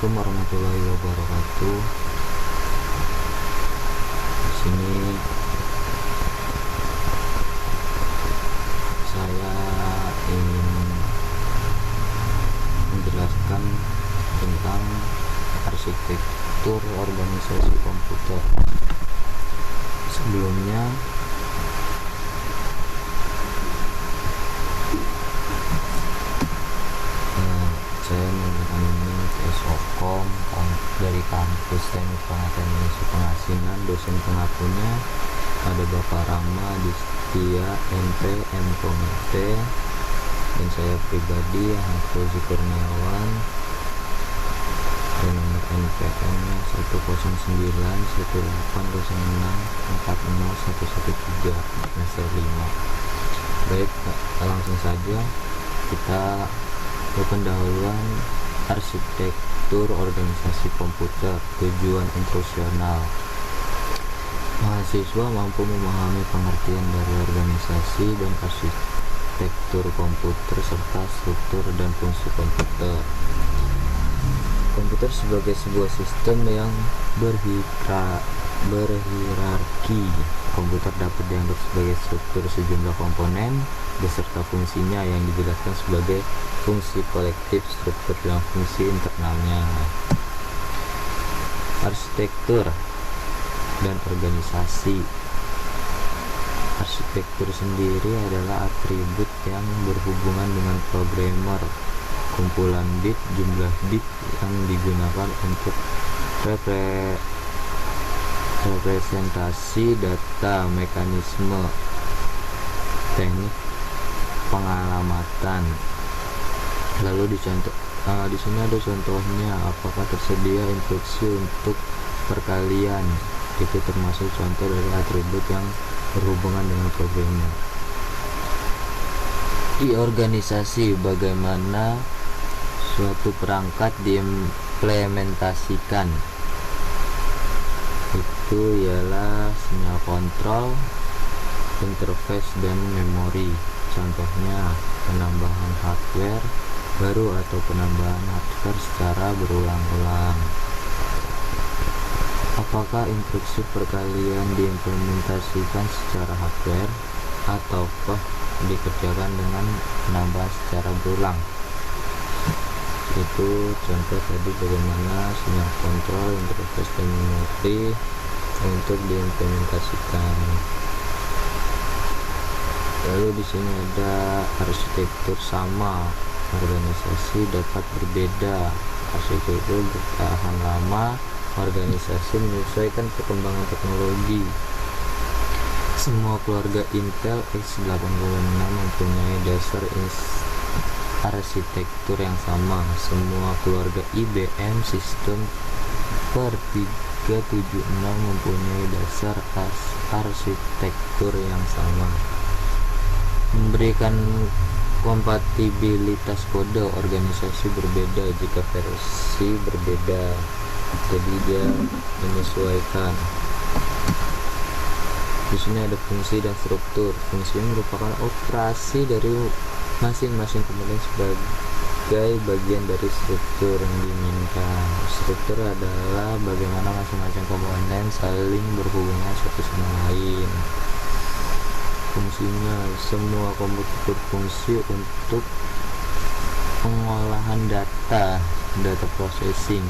Assalamualaikum warahmatullahi wabarakatuh. Di sini saya ingin menjelaskan tentang arsitektur organisasi komputer. Sebelumnya saya menggunakan ini TSOKOM dari kampus Teknik Pengetahuan Indonesia Pengasinan. Dosen pengakunya ada Bapak Rama Distia MP MKMT, dan saya pribadi Fauzi Kurniawan, dan nomor NPM nya 1091806401113 semester 5. Baik, langsung saja kita ke pendahuluan arsitektur organisasi komputer. Tujuan instruksional: mahasiswa mampu memahami pengertian dari organisasi dan arsitektur komputer serta struktur dan fungsi komputer. Komputer sebagai sebuah sistem yang berhierarki. Komputer dapat dianggap sebagai struktur sejumlah komponen beserta fungsinya yang dijelaskan sebagai fungsi kolektif, struktur, dan fungsi internalnya. Arsitektur dan organisasi. Arsitektur sendiri adalah atribut yang berhubungan dengan programmer, kumpulan bit, jumlah bit yang digunakan untuk representasi data, mekanisme, teknik pengalamatan. Lalu di sini ada contohnya. Apakah tersedia instruksi untuk perkalian? Itu termasuk contoh dari atribut yang berhubungan dengan programmer. Di organisasi, bagaimana suatu perangkat diimplementasikan? Itu ialah sinyal kontrol, interface, dan memori. Contohnya penambahan hardware baru atau penambahan hardware secara berulang-ulang. Apakah instruksi perkalian diimplementasikan secara hardware ataukah dikerjakan dengan penambahan secara berulang? Itu contoh tadi bagaimana sinyal kontrol, interface, dan memori untuk diimplementasikan. Lalu di sini ada arsitektur sama. Organisasi dapat berbeda. Arsitektur bertahan lama. Organisasi menyesuaikan perkembangan teknologi. Semua keluarga Intel x86 mempunyai dasar arsitektur yang sama. Semua keluarga IBM sistem per 376 mempunyai dasar arsitektur yang sama. Memberikan kompatibilitas kode. Organisasi berbeda jika versi berbeda, jadi dia menyesuaikan. Di sini ada fungsi dan struktur. Fungsi merupakan operasi dari masing-masing komponen sebagai bagian dari struktur yang diinginkan. Struktur adalah bagaimana masing-masing komponen saling berhubungan satu sama lain. Fungsinya: semua komputer berfungsi untuk pengolahan data processing.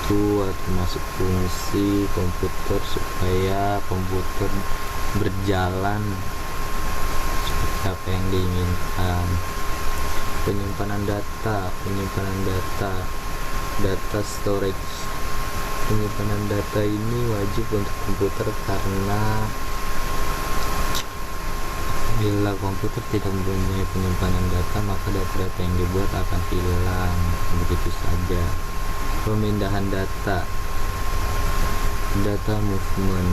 Itu termasuk fungsi komputer supaya komputer berjalan seperti apa yang diinginkan. Penyimpanan data storage. Penyimpanan data ini wajib untuk komputer karena bila komputer tidak mempunyai penyimpanan data, maka data-data yang dibuat akan hilang begitu saja. Pemindahan data movement,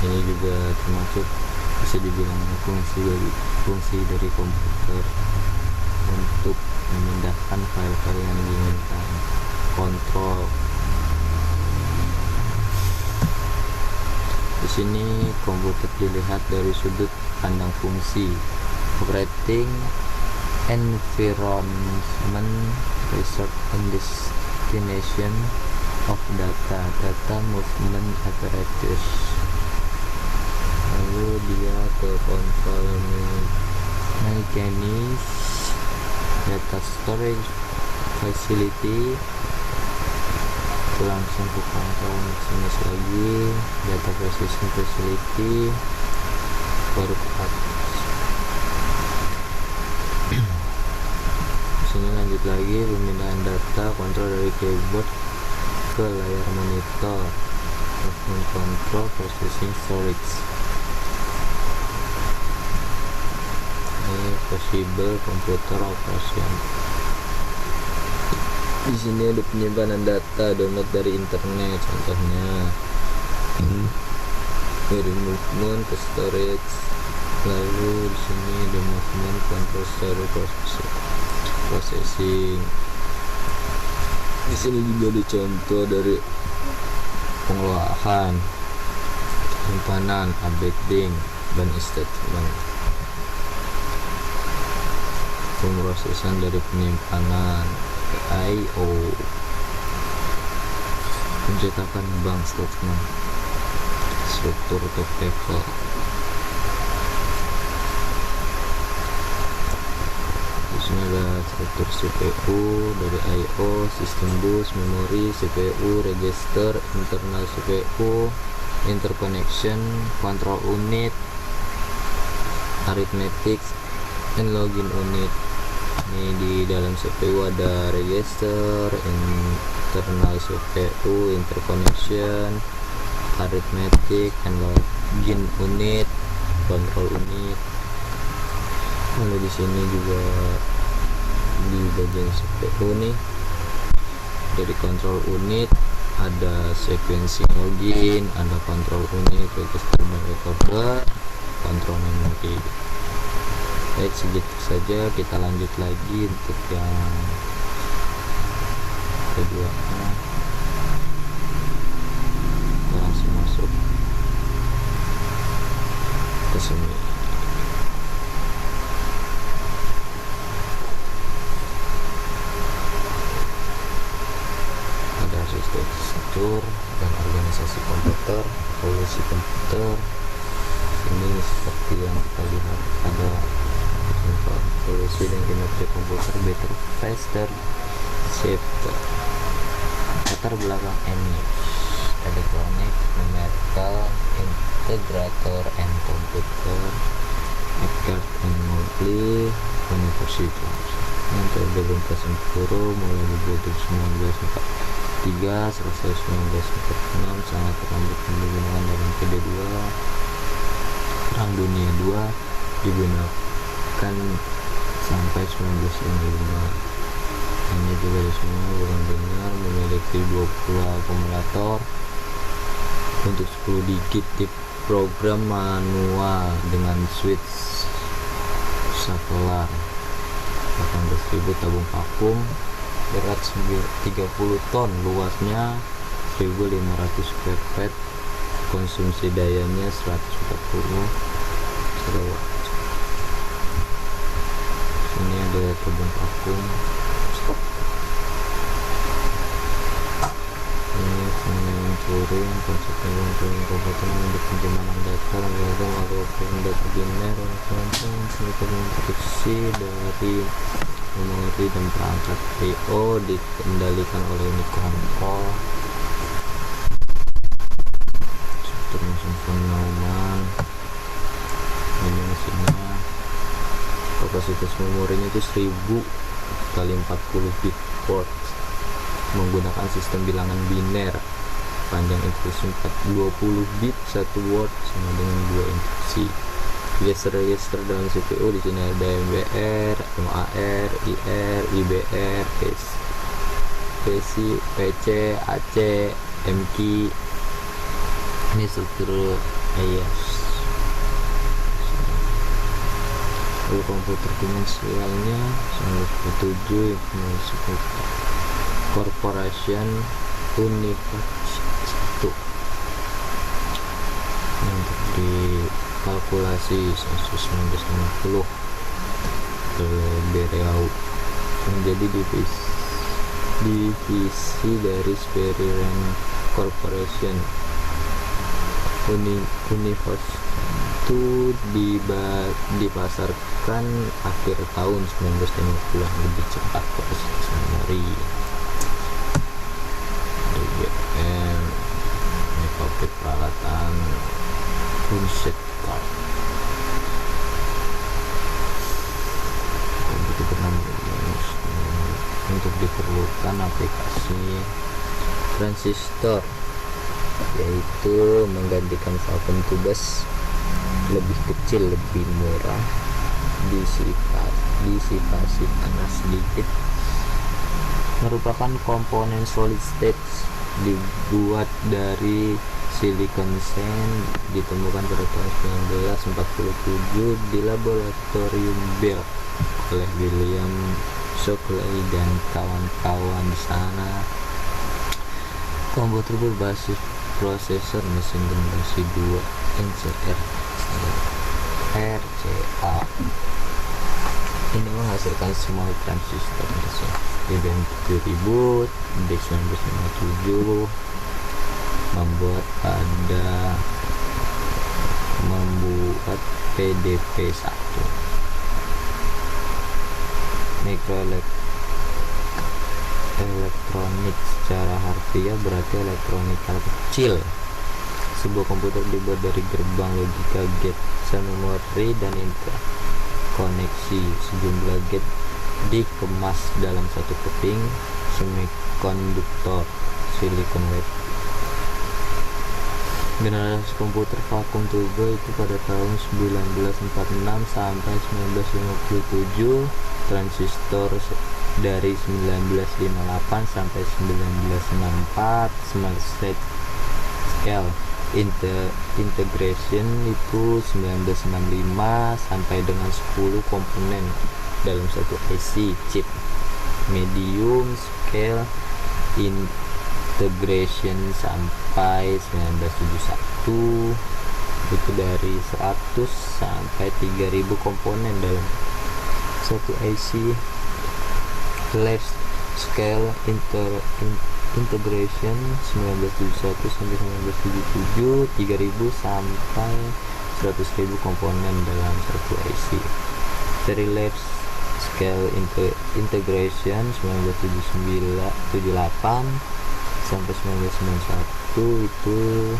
ini juga termasuk bisa dibilang fungsi dari komputer untuk memindahkan file-file yang diinginkan. Kontrol. Di sini komputer dilihat dari sudut pandang fungsi. Operating environment result in this coordination of data movement apparatus. Lalu dia ke control mechanics, data storage facility, langsung ke control mechanics lagi, data processing facility, baru ke atas. Sini lanjut lagi pemindahan data kontrol dari keyboard ke layar monitor, movement control, processing, storage. Ini possible computer operation. Di sini ada penyimpanan data download dari internet, contohnya dari movement ke storage. Lalu di sini ada movement control, storage, processing. Di sini juga ada contoh dari pengelolaan, penyimpanan, updating, dan statement. Pemrosesan dari penyimpanan ke I/O, pencetakan bank statement, struktur top level. Di sini ada struktur CPU dari I/O, sistem bus, memori, CPU, register, internal CPU, interconnection, control unit, arithmetic, and login unit. Ini di dalam CPU ada register, internal CPU, interconnection, arithmetic, and login unit, control unit. Lalu di sini juga di bagian CPU nih dari control unit ada sequencing login, ada control unit, register dan recorder, control memory. Baik, segitu saja. Kita lanjut lagi untuk yang kedua. Kita langsung masuk ke sini. Ada arsitektur dan organisasi komputer, evolusi komputer. Ini seperti yang kita lihat, ada evolusi dan kinerja komputer, better, faster, safer. Latar belakang ENIAC, electronic, numerical, integrator, and computer, Eckert and Moultrie University. Yang terimplementasi Puro mulai dibuat 1943, selesai 1946, sangat terlambat digunakan dalam PD2. Perang Dunia II digunakan sampai 1965. Ini juga semua bukan benar, memiliki 20 akumulator untuk 10 digit, tip program manual dengan switch saklar, 18.000 tabung vakum, berat 30 ton, luasnya 1500 pepet, konsumsi dayanya 140 kW. Ini ada tabung vakum. Ini Turing, konsep tabung Turing komputer untuk penyimpanan data langsung atau data biner langsung instruksi dari memori dan perangkat I/O dikendalikan oleh unit kontrol. Struktur mesin von Neumann. Ini mesinnya, kapasitas memorinya itu 1000 kali 40 bit port, menggunakan sistem bilangan biner, panjang instruksi 420 bit, 1 word sama dengan 2 instruksi. Register dalam CPU di sini ada MBR, MAR, IR, IBR, PC, PC, AC, MKey. Ini struktur AES. Lalu komputer dimensialnya 1947, informasi Corporation Unikat 1. Untuk dikalkulasi 1950 ke Bereau menjadi divisi divisi dari Spherian Corporation. Universe itu dipasarkan akhir tahun 1950, lebih cepat proses memori. IBM ini pabrik peralatan Hewlett Packard. Komputer bernamis untuk diperlukan aplikasi transistor, yaitu menggantikan vakum tubes lebih kecil, lebih murah, disipasi panas sedikit, merupakan komponen solid state, dibuat dari silicon sand, ditemukan pada tahun 1947 di laboratorium Bell oleh William Shockley dan kawan-kawan di sana. Komputer berbasis prosesor mesin generasi 2 NCR RCA ini menghasilkan small transistor mesin IBM 7000 di 1957 membuat PDP-1 mikroelektronik. Secara harfiah berarti elektronika kecil. Sebuah komputer dibuat dari gerbang logika, gate, sel memori, dan interkoneksi. Sejumlah gate dikemas dalam satu keping semikonduktor silikon wet. Generasi komputer vakum tube itu pada tahun 1946 sampai 1957, transistor dari 1958 sampai 1964, small scale integration itu 1965 sampai dengan 10 komponen dalam satu IC chip. Medium scale integration sampai 1971 itu dari 100 sampai 3000 komponen dalam satu IC. Large scale integration 1971 sampai 1977 3000 sampai 100.000 komponen dalam satu IC. Dari large scale integration 1978 sampai 1991 itu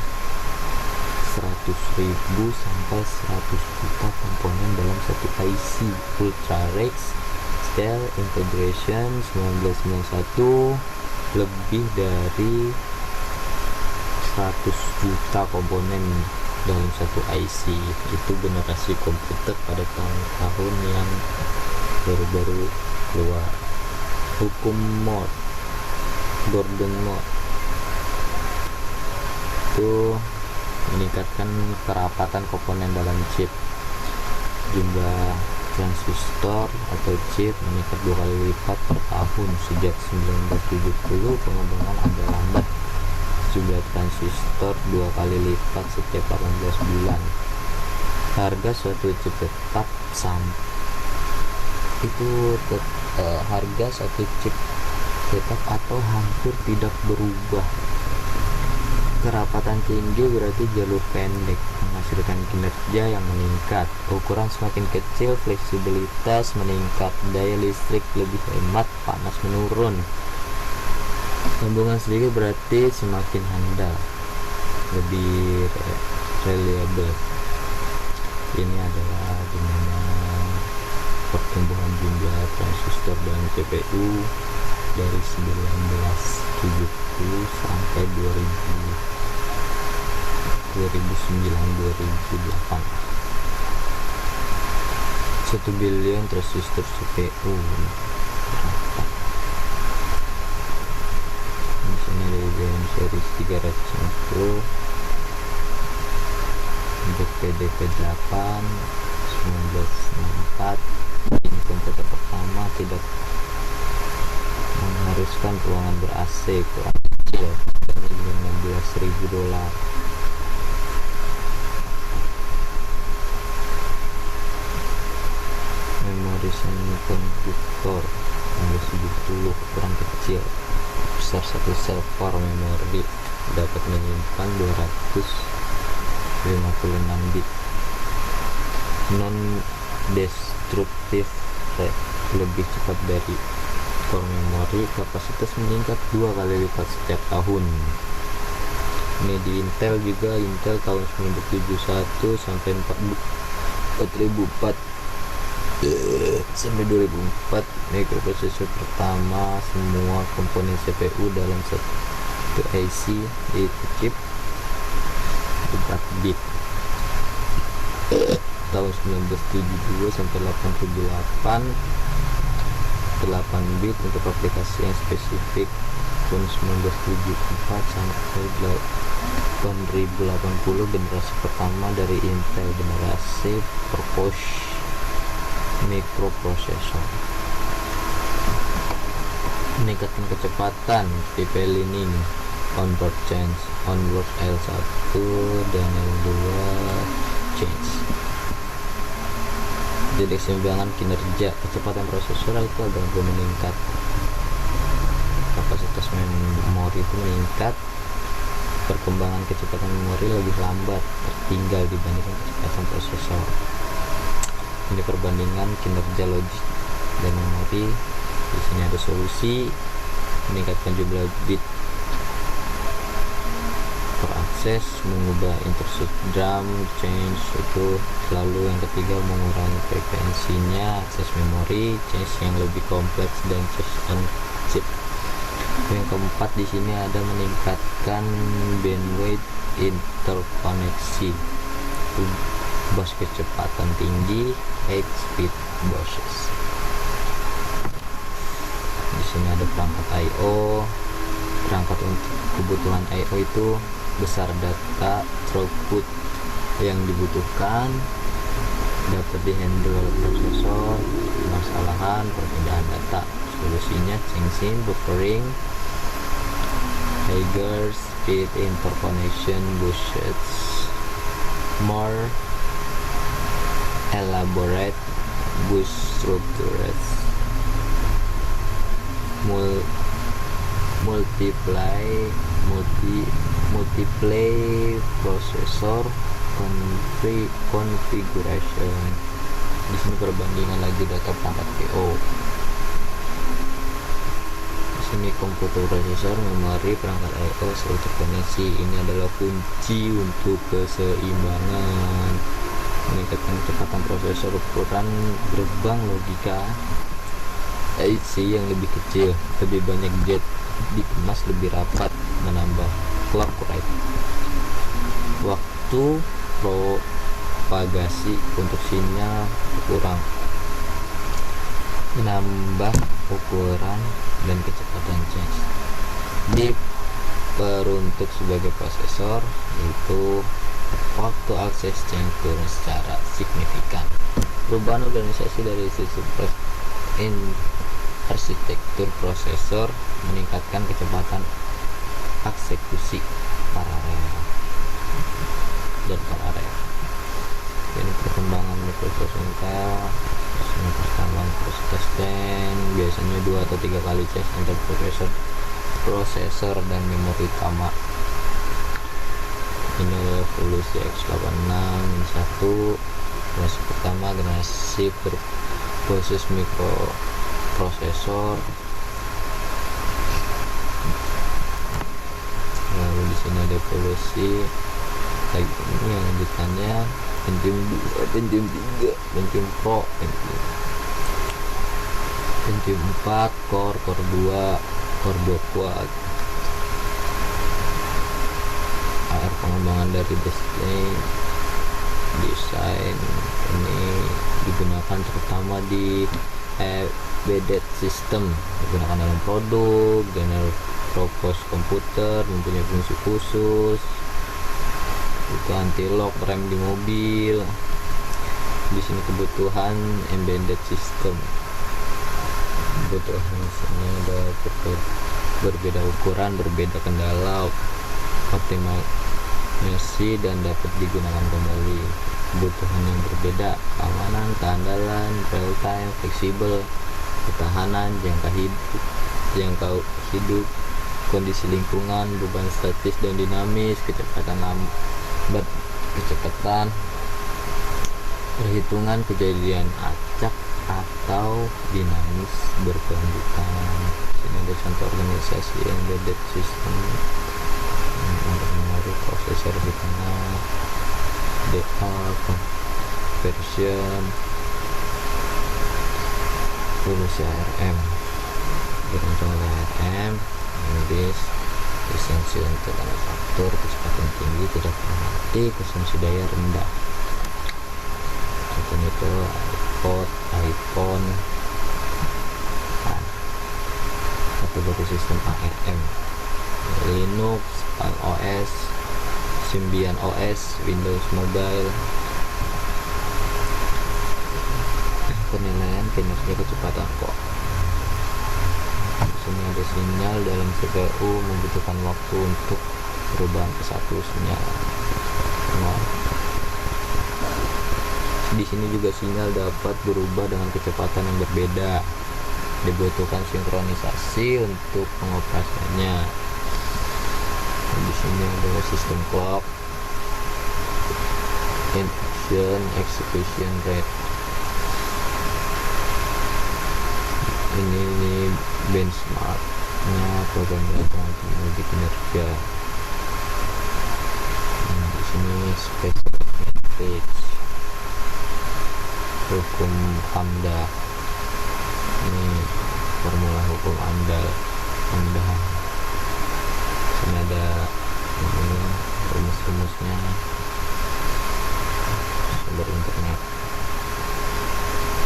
100.000 sampai 100 juta komponen dalam satu IC. Ultra rare scale integration 1991 lebih dari 100 juta komponen dalam satu IC. Itu generasi komputer pada tahun-tahun yang baru-baru keluar. Hukum Moore, Gordon Moore itu meningkatkan kerapatan komponen dalam chip. Jumlah transistor atau chip meningkat 2 kali lipat per tahun. Sejak 1970 pengembangan agak lambat. Jumlah transistor 2 kali lipat setiap 18 bulan. Harga suatu chip tetap harga satu chip tetap atau hampir tidak berubah. Kerapatan tinggi berarti jalur pendek, menghasilkan kinerja yang meningkat. Ukuran semakin kecil, fleksibilitas meningkat, daya listrik lebih hemat, panas menurun. Sambungan sedikit berarti semakin handal, lebih reliable. Ini adalah dimana pertumbuhan jumlah transistor dan CPU dari 1970 sampai 2009-2008. 1 billion transistor CPU. Di sini ada IBM series 350 untuk PDP-8 1964. Ini komputer pertama tidak mengharuskan ruangan ber-AC, kurang kecil, dari $15.000. Memori semikonduktor 70 kurang kecil. besar satu sel core memori dapat menyimpan 256 bit. Non destruktif rate lebih cepat dari core memori, kapasitas meningkat 2 kali lipat setiap tahun. Ini di Intel juga, Intel tahun 1971 sampai 4004 sampai 2004 mikroprosesor pertama semua komponen CPU dalam satu IC yaitu chip 4 bit. Tahun 1972 sampai 8008 8 bit untuk aplikasi yang spesifik. Tahun 1974 sampai 8080 generasi pertama dari Intel, generasi PowerPoint mikroprosesor. Meningkatkan kecepatan tipe lining, onboard change, onboard L1 dan L2 change. Jadi keseimbangan kinerja kecepatan prosesor itu agak meningkat, kapasitas memori itu meningkat, perkembangan kecepatan memori lebih lambat tertinggal dibandingkan kecepatan prosesor. Ini perbandingan kinerja logik dan memori. Di sini ada solusi meningkatkan jumlah bit per akses, mengubah instruksi drum change itu. Lalu yang ketiga mengurangi frekuensinya akses memori, change yang lebih kompleks dan change on chip. Yang keempat di sini ada meningkatkan bandwidth interkoneksi, bus kecepatan tinggi, high speed buses. Di sini ada perangkat I/O. Perangkat untuk kebutuhan I/O itu besar data throughput yang dibutuhkan, dapat dihandle oleh prosesor, permasalahan perbedaan data. Solusinya changing, buffering, higher speed interconnection buses, more elaborate bus structures, multiply processor configuration. Di sini perbandingan lagi data perangkat PO. Di sini komputer prosesor, memori, perangkat I/O selalu terkoneksi. Ini adalah kunci untuk keseimbangan. Meningkatkan kecepatan prosesor, ukuran gerbang logika IC yang lebih kecil, lebih banyak jet dikemas lebih rapat, menambah clock rate, waktu propagasi untuk sinyal berkurang, menambah ukuran dan kecepatan change. Diperuntuk sebagai prosesor, yaitu waktu akses change turun secara signifikan. Perubahan organisasi dari sisi arsitektur prosesor meningkatkan kecepatan eksekusi paralel dan paralel. Ini perkembangan mikroprosesor Intel. Perkembangan prosesor biasanya 2 atau 3 kali change antar prosesor dan memori utama. Ini evolusi x86 1, generasi pertama, generasi berbasis mikroprosesor. Lalu di sini ada evolusi lagi, ini yang lanjutannya Pentium 2, Pentium 3, Pentium Pro, Pentium 4, Core 2 kuat. Pengembangan dari desain ini digunakan terutama di embedded system, digunakan dalam produk, general purpose komputer, mempunyai fungsi khusus, itu anti lock, rem di mobil. Di sini kebutuhan embedded system, kebutuhan misalnya ada berbeda ukuran, berbeda kendala, optimasi dan dapat digunakan kembali. Kebutuhan yang berbeda, keamanan, keandalan, real time, fleksibel, ketahanan, jangka hidup, kondisi lingkungan, beban statis dan dinamis, kecepatan lambat, kecepatan perhitungan kejadian acak atau dinamis berkelanjutan. Sini ada contoh organisasi embedded system, memori prosesor di tengah, data conversion, lulus ARM, beruntung ada ARM, Inggris, lisensi untuk manufaktur, kecepatan tinggi, tidak pernah mati, konsumsi daya rendah. Contohnya itu iPod, iPhone, kategori sistem ARM, Linux, Palm OS, Symbian OS, Windows Mobile. Penilaian kinerja kecepatan kok. Di sini ada sinyal dalam CPU membutuhkan waktu untuk perubahan ke satu sinyal. Di sini juga sinyal dapat berubah dengan kecepatan yang berbeda. Dibutuhkan sinkronisasi untuk pengoperasiannya. Di sini adalah sistem clock, induction, execution rate. Ini benchmarknya program belajar teknologi kinerja. Di sini special metrics, hukum AMDA. Ini formula hukum AMDA. Sini ada ini rumus-rumusnya, sumber internet.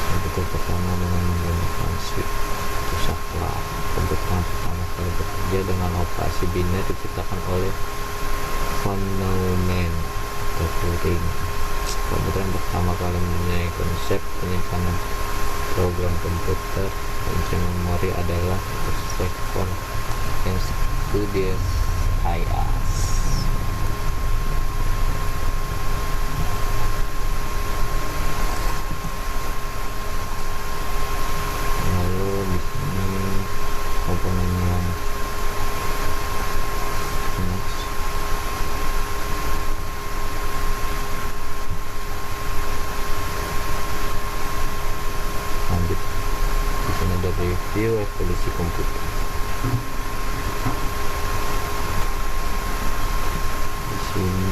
Komputer pertama dengan menggunakan switch saklar. Komputer pertama kali bekerja dengan operasi biner diciptakan oleh von Neumann atau Turing. Komputer yang pertama kali mempunyai konsep penyimpanan program komputer dan memori adalah Stefan yang Studious IAS. Lalu di sini komponennya next. Lanjut, di sini ada review evolusi komputer. Ini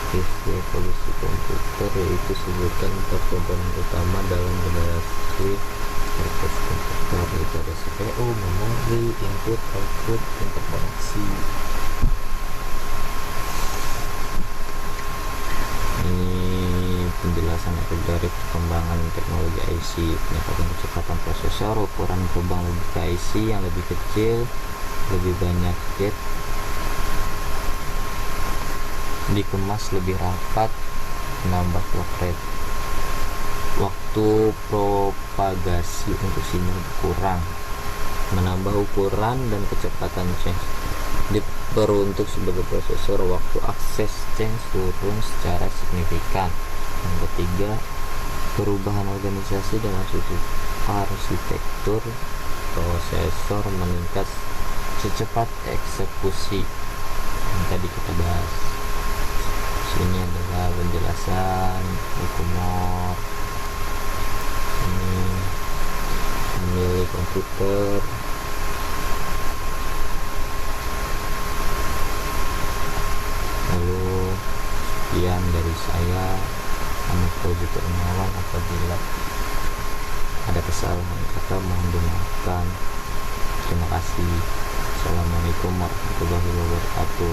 review evolusi komputer, yaitu sebutan 4 komponen utama dalam generasi proses komputer, yaitu ada CPU, memori, input, output, interkoneksi. Ini penjelasan dari perkembangan teknologi IC, peningkatan kecepatan prosesor, ukuran gerbang logika IC yang lebih kecil, lebih banyak gate, dikemas lebih rapat, menambah clock rate, waktu propagasi untuk sinyal berkurang, menambah ukuran dan kecepatan change, diperuntuk sebagai prosesor, waktu akses change turun secara signifikan. Yang ketiga, perubahan organisasi dan arsitektur prosesor meningkat secepat eksekusi yang tadi kita bahas. Ini adalah penjelasan hukum Moore. Ini memilih komputer. Lalu sekian dari saya. Kami Fauzi Kurniawan. Apabila ada kesalahan kata mohon dimaafkan. Terima kasih. Assalamualaikum warahmatullahi wabarakatuh.